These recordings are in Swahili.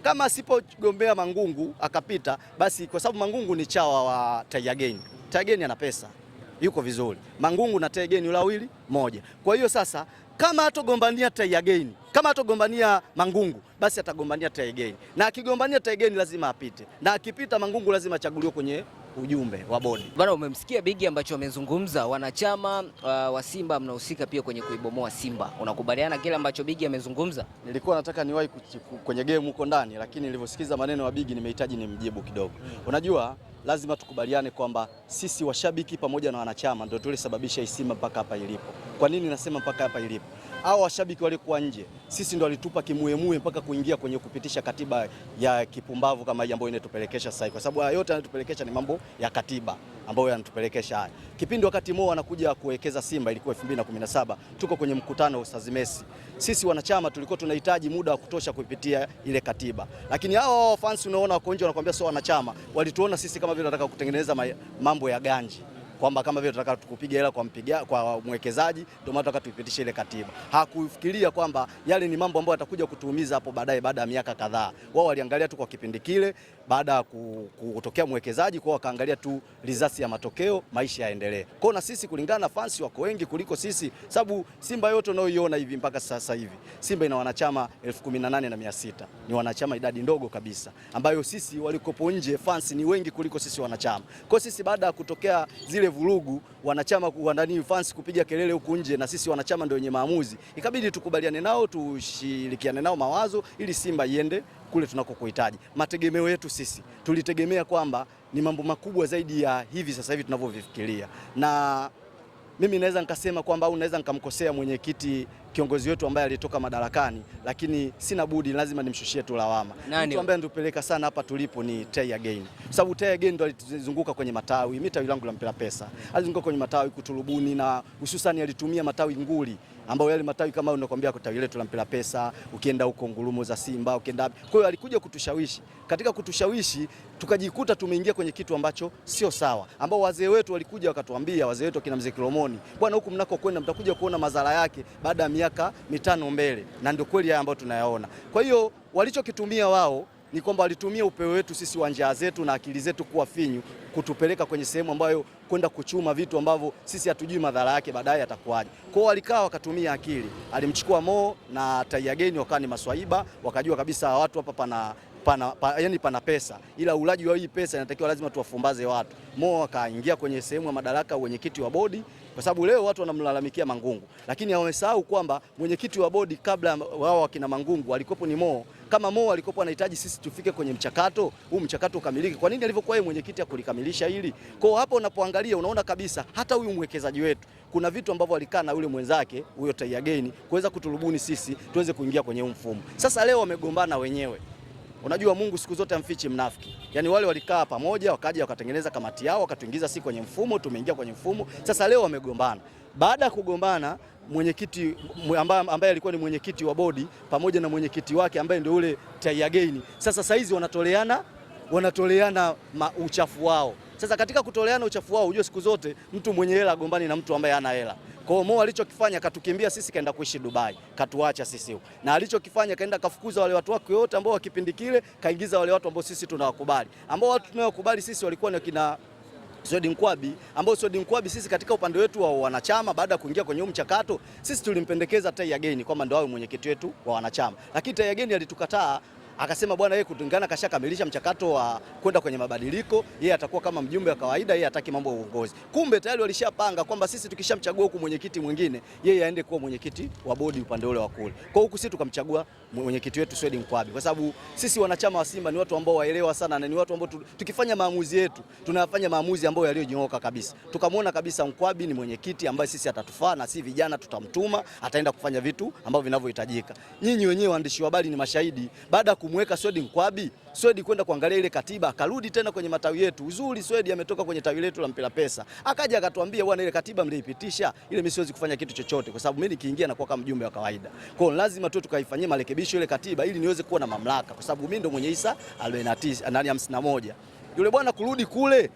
kama asipogombea Mangungu akapita, basi kwa sababu Mangungu ni chawa wa Tiger. Tiger ana pesa, yuko vizuri. Mangungu na Tiger wawili moja. Kwa hiyo sasa kama hatogombania Tiger, kama hatogombania Mangungu, basi atagombania Tiger. Na akigombania Tiger lazima apite. Na akipita Mangungu lazima achaguliwe kwenye ujumbe wa bodi. Bwana, umemsikia Bigi ambacho amezungumza. Wanachama wa Simba mnahusika pia kwenye kuibomoa Simba. Unakubaliana kile ambacho Bigi amezungumza? Nilikuwa nataka niwahi kwenye game huko ndani, lakini nilivyosikiza maneno ya Bigi nimehitaji nimjibu kidogo. Unajua lazima tukubaliane kwamba sisi washabiki pamoja na wanachama ndio tulisababisha Simba mpaka hapa ilipo. Kwa nini nasema mpaka hapa ilipo? Hao washabiki walikuwa nje, sisi ndio walitupa kimuemue mpaka kuingia kwenye kupitisha katiba ya kipumbavu kama hii ambayo inatupelekesha sasa, kwa sababu haya yote yanatupelekesha ni mambo ya katiba ambayo yanatupelekesha haya. Kipindi wakati Mo anakuja kuwekeza Simba ilikuwa 2017, tuko kwenye mkutano wa Ustaz Messi. Sisi wanachama tulikuwa tunahitaji muda wa kutosha kupitia ile katiba, lakini hao fans unaona wako nje wanakuambia sio wanachama, walituona sisi kama vile tunataka kutengeneza mambo ya ganji, kwamba kama vile tunataka tukupiga hela kwa mwekezaji, ndio maana tunataka tuipitishe ile katiba. Hakufikiria kwamba yale ni mambo ambayo yatakuja kutuumiza hapo baadaye baada ya miaka kadhaa. Wao waliangalia tu kwa kipindi kile, baada ya kutokea mwekezaji kwao wakaangalia tu risasi ya matokeo, maisha yaendelee. Kwa na sisi kulingana na fans wako wengi kuliko sisi, sababu Simba yote unaoiona hivi mpaka sasa hivi Simba ina wanachama 18,600. Ni wanachama idadi ndogo kabisa, ambayo sisi walikopo nje fans ni wengi kuliko sisi wanachama. Kwa sisi baada ya kutokea zile vurugu, wanachama kuandani fans kupiga kelele huku nje, na sisi wanachama ndio wenye maamuzi, ikabidi tukubaliane nao, tushirikiane nao mawazo ili Simba iende kule tunakokuhitaji. Mategemeo yetu sisi tulitegemea kwamba ni mambo makubwa zaidi ya hivi sasa hivi tunavyovifikiria, na mimi naweza nikasema kwamba au naweza nikamkosea mwenyekiti kiongozi wetu ambaye alitoka madarakani, lakini sina budi lazima nimshushie tu lawama. Mtu ambaye ndupeleka sana hapa tulipo ni Tiger, kwa sababu Tiger ndo alituzunguka kwenye matawi. Mimi tawi langu la Mpira Pesa alizunguka kwenye matawi Kutulubuni, na hususan alitumia matawi nguli ambao yale matawi kama unakwambia tawi letu la Mpira Pesa, ukienda huko Ngurumo za Simba, ukienda. Kwa hiyo alikuja kutushawishi, katika kutushawishi tukajikuta tumeingia kwenye kitu ambacho sio sawa, ambao wazee wetu walikuja wakatuambia, wazee wetu kina Mzee Kilomoni, bwana, huku mnako kwenda mtakuja kuona madhara yake baada ya miaka 5 mbele, na ndio kweli haya ambayo tunayaona. Kwa hiyo walichokitumia wao ni kwamba walitumia upeo wetu sisi wa njaa zetu na akili zetu kuwa finyu, kutupeleka kwenye sehemu ambayo kwenda kuchuma vitu ambavyo sisi hatujui madhara yake baadaye atakuwaje. Kwa hiyo walikaa wakatumia akili, alimchukua Mo na Tiger wakawa ni maswaiba, wakajua kabisa watu hapa pana pesa, ila ulaji wa hii pesa inatakiwa lazima tuwafumbaze watu. Mo akaingia kwenye sehemu ya madaraka mwenyekiti wa bodi, kwa sababu leo watu wanamlalamikia Mangungu, lakini hawamesahau kwamba mwenyekiti wa bodi kabla wao wakina Mangungu alikopo ni Mo. Kama Mo alikopo anahitaji sisi tufike kwenye mchakato huu, mchakato ukamilike, kwa nini alivyokuwa yeye mwenyekiti akulikamilisha hili? Kwa hapo unapoangalia unaona kabisa hata huyu mwekezaji wetu kuna vitu ambavyo alikaa na yule mwenzake huyo Tiger kuweza kutulubuni sisi tuweze kuingia kwenye huu mfumo. Sasa leo wamegombana wenyewe. Unajua Mungu siku zote amfichi mnafiki. Yaani wale walikaa pamoja, wakaja wakatengeneza kamati yao, wakatuingiza sisi kwenye mfumo, tumeingia kwenye mfumo. Sasa leo wamegombana. Baada ya kugombana, mwenyekiti ambaye alikuwa ni mwenyekiti wa bodi pamoja na mwenyekiti wake ambaye ndio ule Tiger, sasa saizi wanatoleana uchafu wao. Sasa katika kutoleana uchafu wao, unajua siku zote mtu mwenye hela agombani na mtu ambaye hana hela. Kwa hiyo Mo alichokifanya katukimbia sisi, kaenda kuishi Dubai, katuacha sisi huko. Na alichokifanya kaenda kafukuza wale watu wake wote ambao kipindi kile, kaingiza wale watu ambao sisi tunawakubali. Ambao watu tunawakubali sisi walikuwa ni kina Swedi Nkwabi, ambao Swedi Nkwabi sisi katika upande wetu wa wanachama, baada ya kuingia kwenye mchakato, sisi tulimpendekeza Tiger kwamba ndio awe mwenyekiti wetu wa wanachama. Lakini Tiger alitukataa, akasema bwana, yeye kulingana kashakamilisha mchakato wa kwenda kwenye mabadiliko, yeye atakuwa kama mjumbe wa kawaida, yeye hataki mambo ya uongozi. Kumbe tayari walishapanga kwamba sisi tukishamchagua huku mwenyekiti mwingine, yeye aende kuwa mwenyekiti wa bodi upande ule wa kule. Kwa huku sisi tukamchagua mwenyekiti wetu Swedi Nkwabi, kwa sababu sisi wanachama wa Simba ni watu ambao waelewa sana, na ni watu ambao tukifanya maamuzi yetu tunafanya maamuzi ambayo yaliyonyooka kabisa. Tukamwona kabisa Nkwabi ni mwenyekiti ambaye sisi atatufaa, na si vijana tutamtuma, ataenda kufanya vitu ambavyo vinavyohitajika. Nyinyi wenyewe waandishi wa habari ni mashahidi, baada kumweka Swedi Nkwabi, Swedi kwenda kuangalia ile katiba, akarudi tena kwenye matawi yetu. Uzuri Swedi ametoka kwenye tawi letu la Mpira Pesa, akaja akatuambia bwana, ile katiba mliipitisha, ile mimi siwezi kufanya kitu chochote, kwa sababu mimi nikiingia na kuwa kama mjumbe wa kawaida. Kwa hiyo lazima tu tukaifanyie marekebisho ile katiba ili niweze kuwa na mamlaka, kwa sababu mimi ndo mwenye hisa 51. Yule bwana kurudi kule,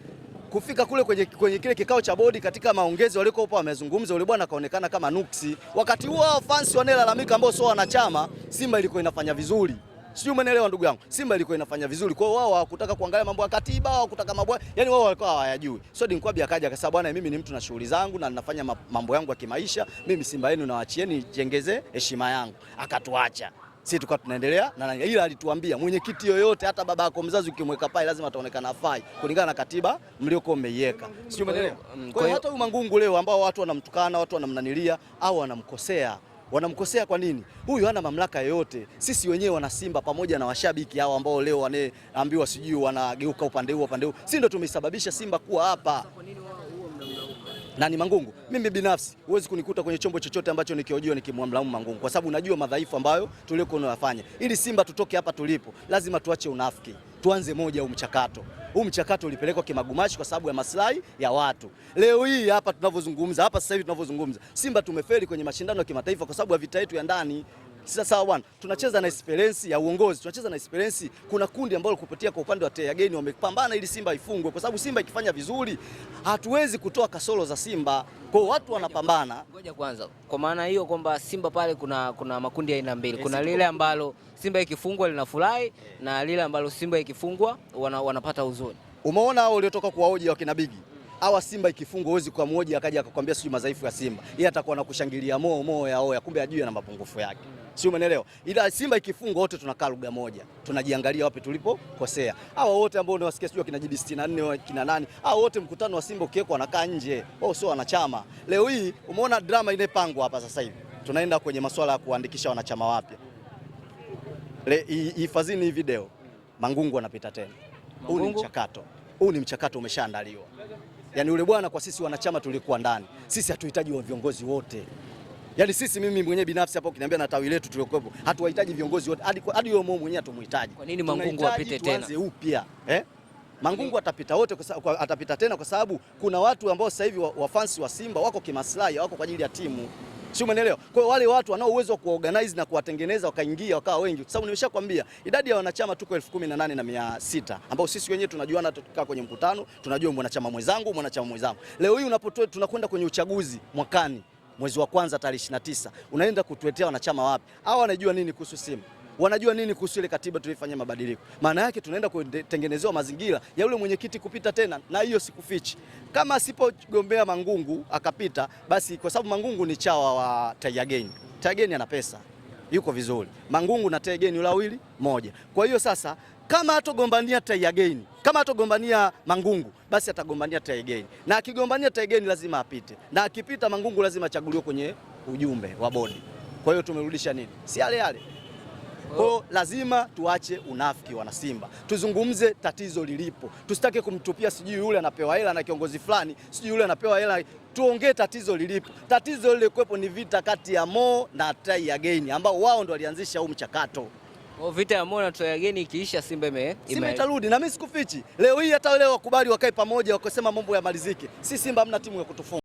kufika kule kwenye kile kikao cha bodi, katika maongezi walikuwa hapo wamezungumza, yule bwana kaonekana kama nuksi. Wakati huo fans wanelalamika ambao sio wanachama, Simba ilikuwa inafanya vizuri. Sijui umeelewa ndugu yangu. Simba ilikuwa inafanya vizuri. Kwa hiyo wao hawakutaka kuangalia mambo ya katiba, hawakutaka mambo, yani wao walikuwa hawayajui. So Dinkwabi akaja akasema bwana, mimi ni mtu na shughuli zangu na ninafanya mambo yangu ya kimaisha. Mimi Simba yenu nawaachieni jengeze heshima yangu. Akatuacha. Sisi tukawa tunaendelea na ila alituambia mwenyekiti yoyote hata baba yako mzazi ukimweka pale lazima ataonekana afai kulingana na katiba mliokuwa mmeiweka. Sijui umeelewa. Kwa hiyo hata huyu Mangungu leo ambao watu wanamtukana, watu wanamnanilia au wanamkosea. Wanamkosea kwa nini? Huyu hana mamlaka yoyote. Sisi wenyewe wana Simba pamoja na washabiki hao ambao leo wanaambiwa sijui wanageuka upande huu. Sisi ndio tumesababisha Simba kuwa hapa. Nani Mangungu? Mimi binafsi huwezi kunikuta kwenye chombo chochote ambacho nikiojua nikimwamlaumu Mangungu kwa sababu najua madhaifu ambayo tuliokuwa tunayafanya. Ili Simba tutoke hapa tulipo, lazima tuache unafiki. Tuanze moja huu mchakato. Huu mchakato ulipelekwa kimagumashi kwa sababu ya maslahi ya watu. Leo hii hapa tunavyozungumza, hapa sasa hivi tunavyozungumza, Simba tumefeli kwenye mashindano ya kimataifa kwa sababu ya vita yetu ya ndani. Sasa bwana, tunacheza na experience ya uongozi, tunacheza na experience. Kuna kundi ambalo kupitia kwa upande wa Tegeni wamepambana ili Simba ifungwe kwa sababu Simba ikifanya vizuri hatuwezi kutoa kasoro za Simba. Kwa hiyo watu wanapambana. Ngoja kwanza. Kwa maana hiyo kwamba Simba pale kuna makundi ya aina mbili. Kuna lile ambalo Simba ikifungwa linafurahi na lile ambalo Simba ikifungwa wanapata huzuni. Umeona hao waliotoka kuwahoji wakina Bigi. Hawa Simba ikifungwa huwezi kwa mmoja akaja akakwambia sijui madhaifu ya Simba. Yeye atakuwa anakushangilia moyo ya oya, kumbe ajui na mapungufu yake. Sio, umeelewa? Ila Simba ikifungwa wote tunakaa lugha moja. Tunajiangalia wapi tulipokosea. Hawa wote ambao unawasikia sijui kina Jidi 64 kina nani, hao wote mkutano wa Simba ukiwekwa wanakaa nje. Wao sio wanachama. Leo hii umeona drama inapangwa hapa sasa hivi. Tunaenda kwenye masuala ya kuandikisha wanachama wapya. Hifadhini hii video. Mangungu anapita tena. Huu ni mchakato. Huu ni mchakato umeshaandaliwa. Yaani yule bwana kwa sisi wanachama tulikuwa ndani. Sisi hatuhitaji wa viongozi wote. Yaani sisi mimi mwenyewe binafsi hapo ukiniambia na tawi letu tuliokuwepo hatuwahitaji viongozi wote. Hadi yule mmoja mwenyewe hatumhitaji. Kwa nini Mangungu apite tena? Tuanze upya. Mangungu atapita wote atapita tena kwa sababu kuna watu ambao sasa hivi wafansi wa Simba wako kimaslahi, wako kwa ajili ya timu. Sio, umeelewa? Kwa hiyo wale watu wanao uwezo wa kuorganize na kuwatengeneza wakaingia wakawa wengi. Kwa sababu nimeshakwambia idadi ya wanachama tuko 18,600 ambao sisi wenyewe tunajuana, tukikaa kwenye mkutano tunajua mwanachama mwenzangu. Leo hii unapotoa tunakwenda kwenye uchaguzi mwakani mwezi wa kwanza tarehe 29 unaenda kutuletea wanachama wapi? Hao wanajua nini kuhusu Simba? Wanajua nini kuhusu ile katiba tulifanyia mabadiliko? Maana yake tunaenda kutengenezewa mazingira ya yule mwenyekiti kupita tena, na hiyo sikufichi. Kama asipogombea Mangungu akapita, basi kwa sababu Mangungu ni chawa wa Tegeni. Tegeni ana pesa. Yuko vizuri. Mangungu na Tegeni yule wawili moja. Kwa hiyo sasa kama hatogombania Tegeni, kama hatogombania Mangungu, basi atagombania Tegeni. Na akigombania Tegeni lazima apite. Na akipita Mangungu lazima achaguliwe kwenye ujumbe wa bodi. Kwa hiyo tumerudisha nini? Si yale. Kwa lazima tuache unafiki wana Simba. Tuzungumze tatizo lilipo. Tusitake kumtupia sijui yule anapewa hela na kiongozi fulani, sijui yule anapewa hela. Tuongee tatizo lilipo. Tatizo lile kuwepo ni vita kati ya Mo na Tegeni ambao wao ndo walianzisha huu mchakato. Vita ya Mo na Tegeni ikiisha Simba itarudi, na mimi sikufichi. Leo hii hata leo wakubali wakae pamoja wakasema mambo ya malizike. Si Simba hamna timu ya kutufunga.